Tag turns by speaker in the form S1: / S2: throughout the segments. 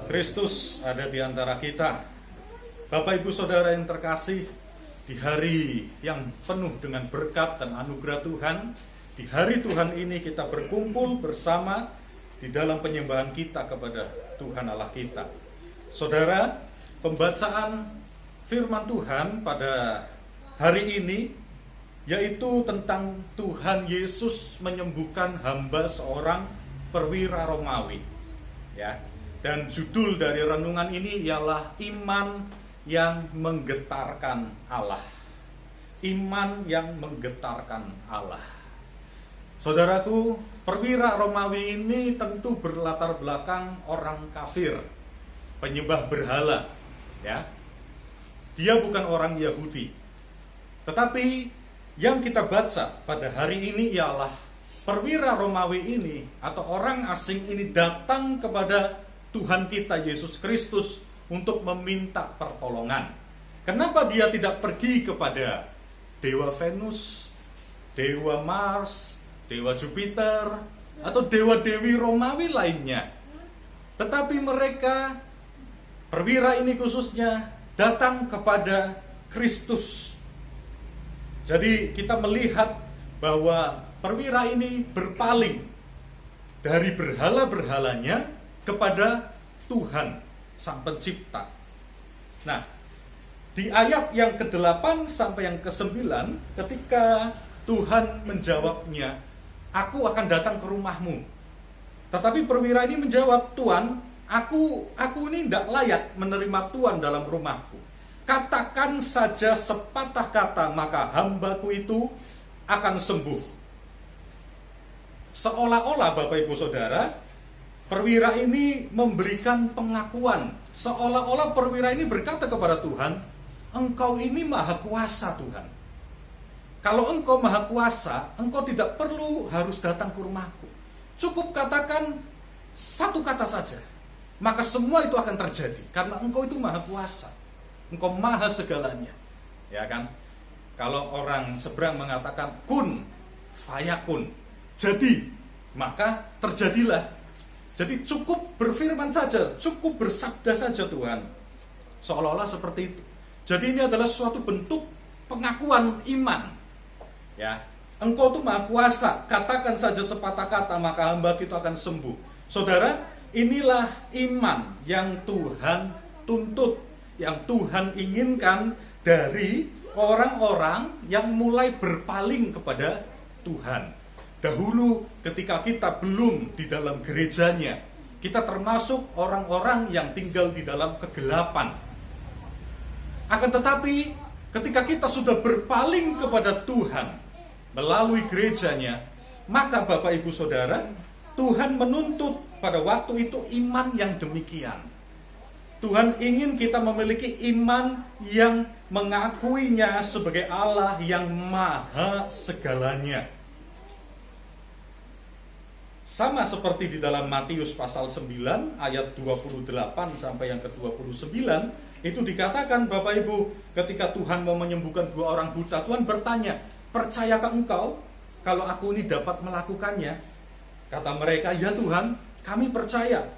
S1: Kristus ada di antara kita. Bapak Ibu Saudara yang terkasih, di hari yang penuh dengan berkat dan anugerah Tuhan, di hari Tuhan ini kita berkumpul bersama di dalam penyembahan kita kepada Tuhan Allah kita. Saudara, pembacaan firman Tuhan pada hari ini yaitu tentang Tuhan Yesus menyembuhkan hamba seorang perwira Romawi. Ya. Dan judul dari renungan ini ialah iman yang menggetarkan Allah. Iman yang menggetarkan Allah. Saudaraku, perwira Romawi ini tentu berlatar belakang orang kafir, penyembah berhala, ya. Dia bukan orang Yahudi. Tetapi yang kita baca pada hari ini ialah perwira Romawi ini atau orang asing ini datang kepada Tuhan kita Yesus Kristus untuk meminta pertolongan. Kenapa dia tidak pergi kepada dewa Venus, dewa Mars, dewa Jupiter, atau dewa-dewi Romawi lainnya? Tetapi mereka, perwira ini khususnya, datang kepada Kristus. Jadi kita melihat bahwa perwira ini berpaling dari berhala-berhalanya kepada Tuhan Sang Pencipta. Nah, di ayat yang ke-8 sampai yang ke-9, ketika Tuhan menjawabnya, "Aku akan datang ke rumahmu." Tetapi perwira ini menjawab, "Tuhan, aku ini tidak layak menerima Tuhan dalam rumahku. Katakan saja sepatah kata, maka hambaku itu akan sembuh." Seolah-olah Bapak Ibu Saudara, perwira ini memberikan pengakuan. Seolah-olah perwira ini berkata kepada Tuhan, "Engkau ini maha kuasa Tuhan. Kalau engkau maha kuasa, engkau tidak perlu harus datang ke rumahku. Cukup katakan satu kata saja, maka semua itu akan terjadi. Karena engkau itu maha kuasa. Engkau maha segalanya." Ya kan? Kalau orang seberang mengatakan kun fayakun, jadi, maka terjadilah. Jadi cukup berfirman saja, cukup bersabda saja Tuhan. Seolah-olah seperti itu. Jadi ini adalah suatu bentuk pengakuan iman. Ya, engkau itu maha kuasa, katakan saja sepatah kata, maka hamba itu akan sembuh. Saudara, inilah iman yang Tuhan tuntut, yang Tuhan inginkan dari orang-orang yang mulai berpaling kepada Tuhan. Dahulu ketika kita belum di dalam gerejanya, kita termasuk orang-orang yang tinggal di dalam kegelapan. Akan tetapi ketika kita sudah berpaling kepada Tuhan melalui gerejanya, maka Bapak Ibu Saudara, Tuhan menuntut pada waktu itu iman yang demikian. Tuhan ingin kita memiliki iman yang mengakuinya sebagai Allah yang maha segalanya. Sama seperti di dalam Matius pasal 9 ayat 28 sampai yang ke-29, itu dikatakan Bapak Ibu, ketika Tuhan mau menyembuhkan 2 orang buta, Tuhan bertanya, "Percayakah engkau kalau aku ini dapat melakukannya?" Kata mereka, "Ya Tuhan, kami percaya."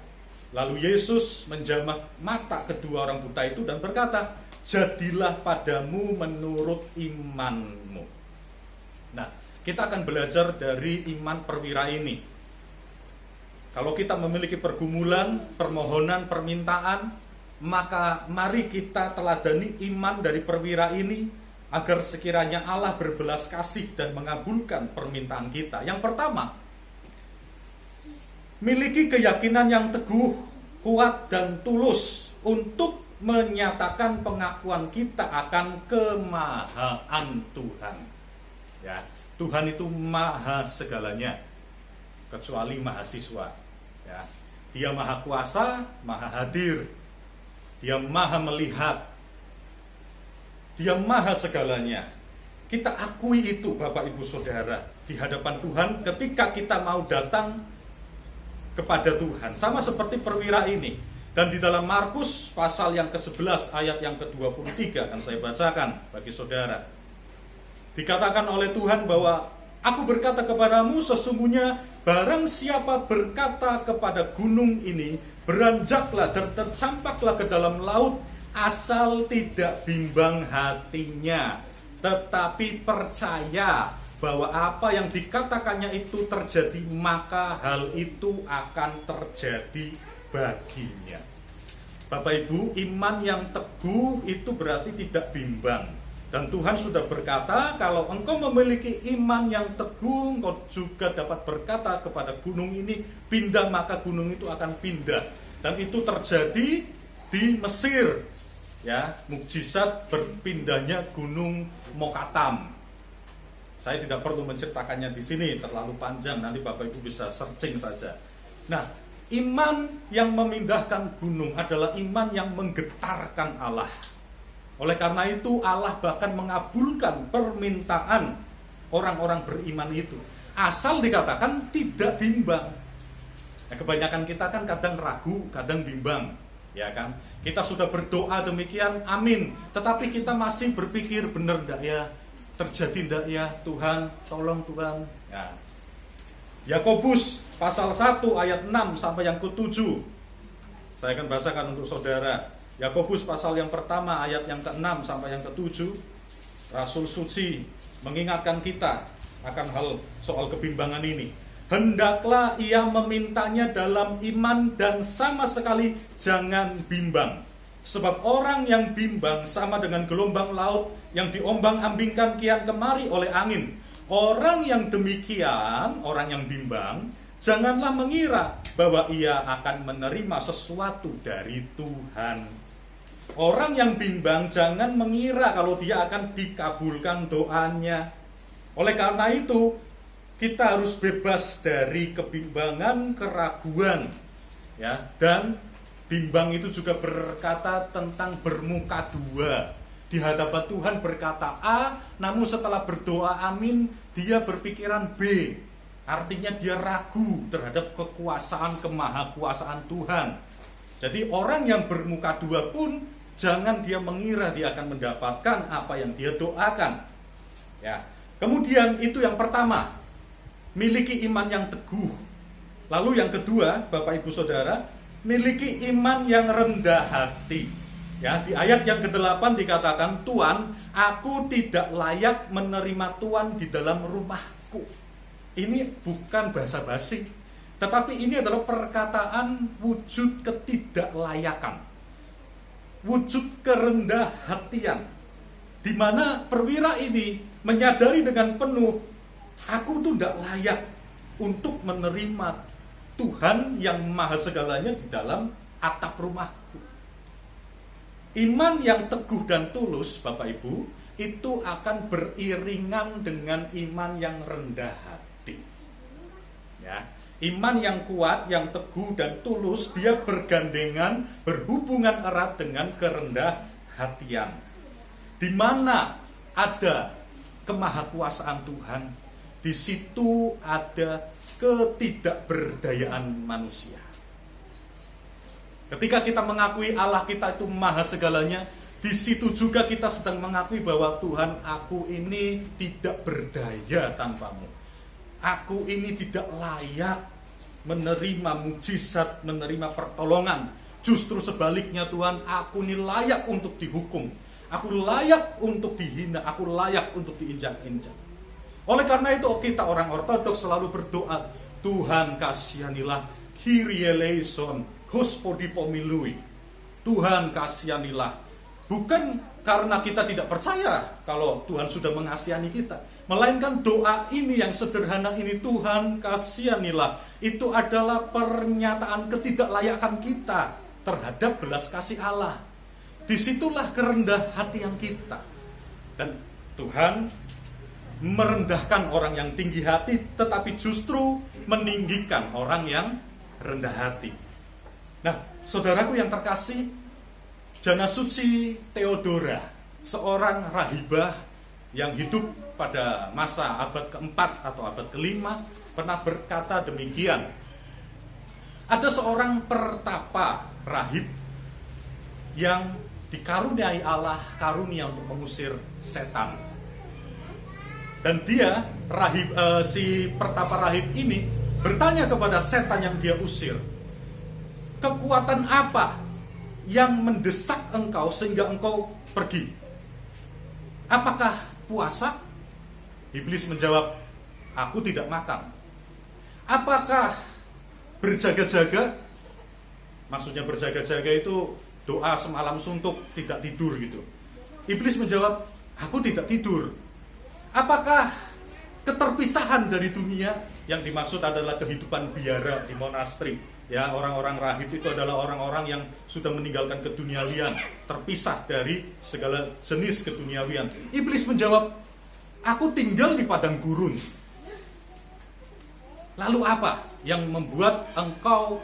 S1: Lalu Yesus menjamah mata kedua orang buta itu dan berkata, "Jadilah padamu menurut imanmu." Nah, kita akan belajar dari iman perwira ini. Kalau kita memiliki pergumulan, permohonan, permintaan, maka mari kita teladani iman dari perwira ini agar sekiranya Allah berbelas kasih dan mengabulkan permintaan kita. Yang pertama, miliki keyakinan yang teguh, kuat, dan tulus untuk menyatakan pengakuan kita akan kemahaan Tuhan. Ya, Tuhan itu maha segalanya, kecuali mahasiswa. Ya, dia maha kuasa, maha hadir, dia maha melihat, dia maha segalanya. Kita akui itu Bapak Ibu Saudara di hadapan Tuhan ketika kita mau datang kepada Tuhan. Sama seperti perwira ini. Dan di dalam Markus pasal yang ke-11 ayat yang ke-23 akan saya bacakan bagi saudara. Dikatakan oleh Tuhan bahwa Aku berkata kepadamu, sesungguhnya barang siapa berkata kepada gunung ini, beranjaklah dan tercampaklah ke dalam laut, asal tidak bimbang hatinya, tetapi percaya bahwa apa yang dikatakannya itu terjadi, maka hal itu akan terjadi baginya. Bapak Ibu, iman yang teguh itu berarti tidak bimbang. Dan Tuhan sudah berkata, kalau engkau memiliki iman yang teguh, engkau juga dapat berkata kepada gunung ini, pindah, maka gunung itu akan pindah. Dan itu terjadi di Mesir, ya, mukjizat berpindahnya gunung Mokatam. Saya tidak perlu menceritakannya di sini, terlalu panjang, nanti Bapak Ibu bisa searching saja. Nah, iman yang memindahkan gunung adalah iman yang menggetarkan Allah. Oleh karena itu Allah bahkan mengabulkan permintaan orang-orang beriman itu, asal dikatakan tidak bimbang. Nah, kebanyakan kita kan kadang ragu, kadang bimbang, ya kan? Kita sudah berdoa demikian, amin, tetapi kita masih berpikir, benar enggak ya, terjadi enggak ya, Tuhan, tolong Tuhan. Ya. Yakobus pasal 1 ayat 6 sampai yang ke-7. Saya akan bacakan untuk saudara. Yakobus pasal yang pertama ayat yang ke-6 sampai yang ke-7. Rasul suci mengingatkan kita akan hal soal kebimbangan ini. Hendaklah ia memintanya dalam iman dan sama sekali jangan bimbang. Sebab orang yang bimbang sama dengan gelombang laut yang diombang-ambingkan kian kemari oleh angin. Orang yang demikian, orang yang bimbang, janganlah mengira bahwa ia akan menerima sesuatu dari Tuhan. Orang yang bimbang jangan mengira kalau dia akan dikabulkan doanya. Oleh karena itu, kita harus bebas dari kebimbangan, keraguan, ya. Dan bimbang itu juga berkata tentang bermuka dua. Di hadapan Tuhan berkata A, namun setelah berdoa amin, dia berpikiran B. Artinya dia ragu terhadap kekuasaan, kemahakuasaan Tuhan. Jadi orang yang bermuka dua pun jangan dia mengira dia akan mendapatkan apa yang dia doakan. Ya. Kemudian itu yang pertama, miliki iman yang teguh. Lalu yang kedua, Bapak Ibu Saudara, miliki iman yang rendah hati. Ya, di ayat yang ke-8 dikatakan, Tuhan, aku tidak layak menerima Tuhan di dalam rumahku. Ini bukan basa-basi, tetapi ini adalah perkataan wujud ketidaklayakan, wujud kerendah hatian, di mana perwira ini menyadari dengan penuh, aku itu tidak layak untuk menerima Tuhan yang maha segalanya di dalam atap rumahku. Iman yang teguh dan tulus, Bapak Ibu, itu akan beriringan dengan iman yang rendah hati. Ya, iman yang kuat, yang teguh dan tulus, dia bergandengan, berhubungan erat dengan kerendah hatian. Di mana ada kemahakuasaan Tuhan, di situ ada ketidakberdayaan manusia. Ketika kita mengakui Allah kita itu maha segalanya, di situ juga kita sedang mengakui bahwa Tuhan, aku ini tidak berdaya tanpamu. Aku ini tidak layak menerima mukjizat, menerima pertolongan. Justru sebaliknya Tuhan, aku ini layak untuk dihukum. Aku layak untuk dihina, aku layak untuk diinjak-injak. Oleh karena itu kita orang ortodoks selalu berdoa, Tuhan kasihanilah, Kyrie eleison, Gospodi pomilui. Tuhan kasihanilah. Bukan karena kita tidak percaya kalau Tuhan sudah mengasihani kita, melainkan doa ini yang sederhana ini, Tuhan kasihanilah, itu adalah pernyataan ketidaklayakan kita terhadap belas kasih Allah. Disitulah kerendah hatian kita. Dan Tuhan merendahkan orang yang tinggi hati, tetapi justru meninggikan orang yang rendah hati. Nah, saudaraku yang terkasih, Jana Suci Theodora, seorang rahibah yang hidup pada masa abad ke-4 atau abad ke-5, pernah berkata demikian. Ada seorang pertapa rahib yang dikaruniai Allah karunia untuk mengusir setan. Dan dia, si pertapa rahib ini bertanya kepada setan yang dia usir, kekuatan apa yang mendesak engkau sehingga engkau pergi? Apakah puasa? Iblis menjawab, aku tidak makan. Apakah berjaga-jaga? Maksudnya berjaga-jaga itu doa semalam suntuk, tidak tidur gitu. Iblis menjawab, aku tidak tidur. Apakah keterpisahan dari dunia? Yang dimaksud adalah kehidupan biara di monasteri. Ya, orang-orang rahib itu adalah orang-orang yang sudah meninggalkan keduniawian, terpisah dari segala jenis keduniawian. Iblis menjawab, aku tinggal di padang gurun. Lalu apa yang membuat engkau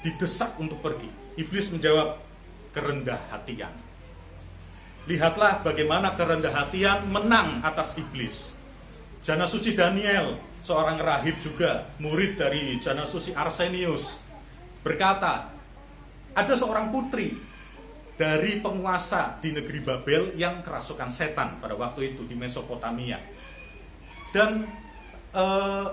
S1: didesak untuk pergi? Iblis menjawab, kerendah hatian. Lihatlah bagaimana kerendah hatian menang atas iblis. Jana suci Daniel, seorang rahib juga, murid dari Jana suci Arsenius, berkata, ada seorang putri dari penguasa di negeri Babel yang kerasukan setan pada waktu itu di Mesopotamia. Dan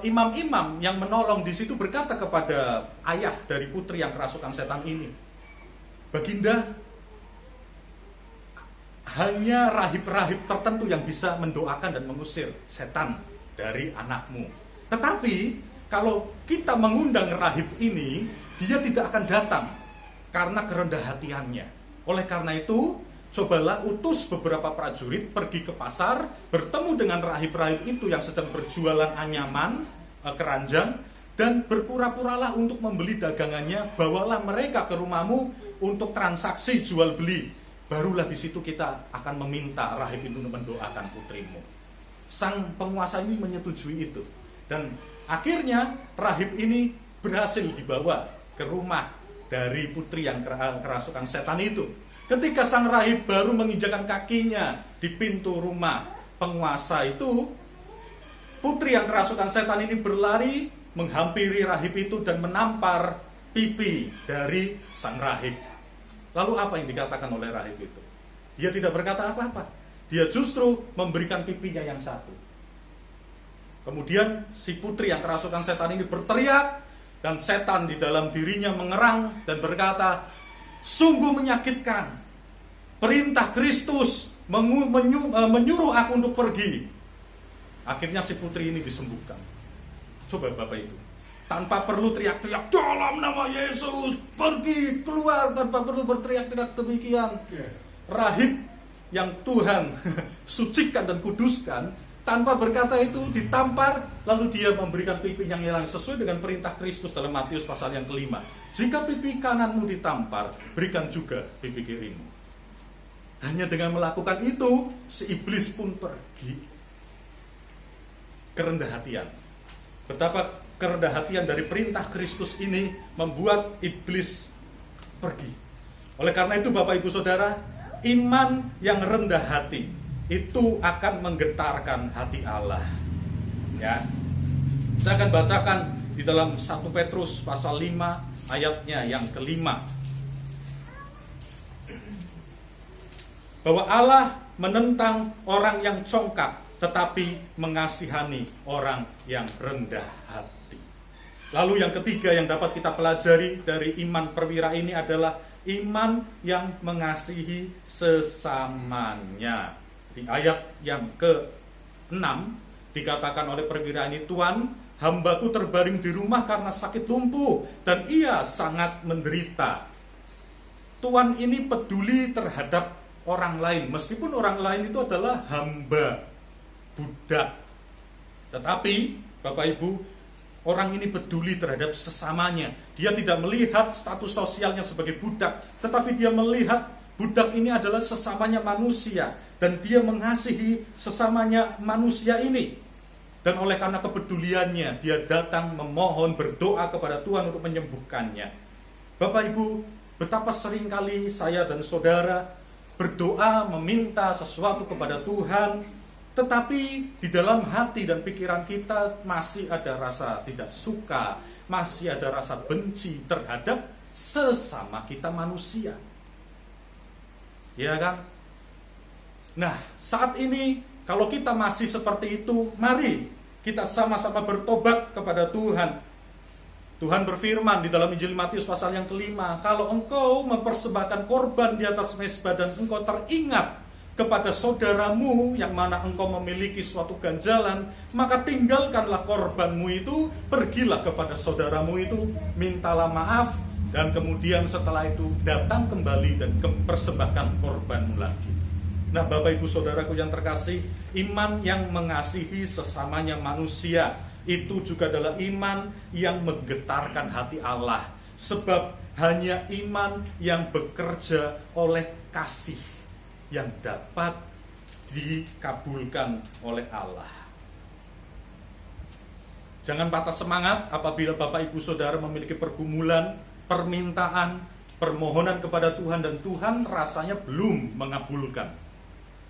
S1: imam-imam yang menolong di situ berkata kepada ayah dari putri yang kerasukan setan ini, Baginda, hanya rahib-rahib tertentu yang bisa mendoakan dan mengusir setan dari anakmu. Tetapi kalau kita mengundang rahib ini, dia tidak akan datang karena kerendah hatiannya. Oleh karena itu, cobalah utus beberapa prajurit pergi ke pasar, bertemu dengan rahib-rahib itu yang sedang berjualan anyaman, keranjang, dan berpura-puralah untuk membeli dagangannya. Bawalah mereka ke rumahmu untuk transaksi jual beli. Barulah di situ kita akan meminta rahib itu mendoakan putrimu. Sang penguasa ini menyetujui itu. Dan akhirnya rahib ini berhasil dibawa ke rumah dari putri yang kerasukan setan itu. Ketika sang rahib baru menginjakkan kakinya di pintu rumah penguasa itu, putri yang kerasukan setan ini berlari menghampiri rahib itu dan menampar pipi dari sang rahib. Lalu apa yang dikatakan oleh rahib itu? Dia tidak berkata apa-apa. Dia justru memberikan pipinya yang satu. Kemudian si putri yang kerasukan setan ini berteriak, dan setan di dalam dirinya mengerang dan berkata, sungguh menyakitkan. Perintah Kristus menyuruh aku untuk pergi. Akhirnya si putri ini disembuhkan. Coba Bapak Ibu, tanpa perlu teriak-teriak, dalam nama Yesus, pergi, keluar, tanpa perlu berteriak-teriak demikian. Rahib yang Tuhan sucikan dan kuduskan, tanpa berkata itu ditampar, lalu dia memberikan pipi yang hilang sesuai dengan perintah Kristus dalam Matius pasal yang kelima. Jika pipi kananmu ditampar, berikan juga pipi kirimu. Hanya dengan melakukan itu, si iblis pun pergi. Kerendah hatian. Betapa kerendah hatian dari perintah Kristus ini membuat iblis pergi. Oleh karena itu Bapak Ibu Saudara, iman yang rendah hati itu akan menggetarkan hati Allah. Ya. Saya akan bacakan di dalam 1 Petrus pasal 5 ayatnya yang kelima. Bahwa Allah menentang orang yang congkak, tetapi mengasihani orang yang rendah hati. Lalu yang ketiga yang dapat kita pelajari dari iman perwira ini adalah iman yang mengasihi sesamanya. Di ayat yang ke-6 dikatakan oleh perwira ini, Tuan, hambaku terbaring di rumah karena sakit lumpuh dan ia sangat menderita. Tuan ini peduli terhadap orang lain, meskipun orang lain itu adalah hamba, budak. Tetapi Bapak Ibu, orang ini peduli terhadap sesamanya. Dia tidak melihat status sosialnya sebagai budak, tetapi dia melihat budak ini adalah sesamanya manusia, dan dia mengasihi sesamanya manusia ini. Dan oleh karena kepeduliannya, dia datang memohon, berdoa kepada Tuhan untuk menyembuhkannya. Bapak Ibu, betapa seringkali saya dan saudara berdoa meminta sesuatu kepada Tuhan, tetapi di dalam hati dan pikiran kita masih ada rasa tidak suka, masih ada rasa benci terhadap sesama kita manusia. Ya kan? Nah, saat ini Kalau kita masih seperti itu, mari kita sama-sama bertobat kepada Tuhan. Tuhan berfirman di dalam Injil Matius pasal yang kelima, kalau engkau mempersembahkan korban di atas mezbah dan engkau teringat kepada saudaramu yang mana engkau memiliki suatu ganjalan, maka tinggalkanlah korbanmu itu, pergilah kepada saudaramu itu, mintalah maaf, dan kemudian setelah itu datang kembali dan persembahkan korbanmu lagi. Nah, Bapak Ibu Saudaraku yang terkasih, iman yang mengasihi sesamanya manusia itu juga adalah iman yang menggetarkan hati Allah. Sebab hanya iman yang bekerja oleh kasih yang dapat dikabulkan oleh Allah. Jangan patah semangat apabila Bapak Ibu Saudara memiliki pergumulan, permintaan, permohonan kepada Tuhan dan Tuhan rasanya belum mengabulkan.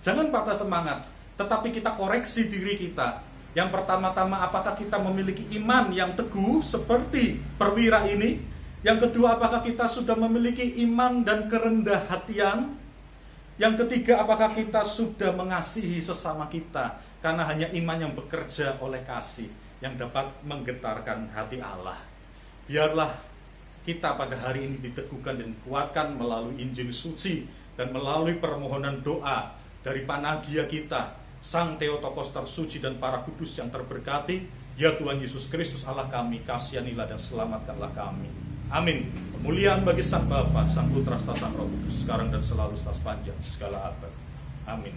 S1: Jangan patah semangat, tetapi kita koreksi diri kita. Yang pertama-tama, apakah kita memiliki iman yang teguh seperti perwira ini? Yang kedua, apakah kita sudah memiliki iman dan kerendah hatian? Yang ketiga, apakah kita sudah mengasihi sesama kita? Karena hanya iman yang bekerja oleh kasih yang dapat menggetarkan hati Allah. Biarlah kita pada hari ini diteguhkan dan dikuatkan melalui Injil suci dan melalui permohonan doa dari panagia kita, Sang Theotokos tersuci dan para kudus yang terberkati. Ya Tuhan Yesus Kristus Allah kami, kasihanilah dan selamatkanlah kami. Amin. Kemuliaan bagi Sang Bapa, Sang Putra, Sang Roh Kudus, sekarang dan selalu sepanjang segala abad. Amin.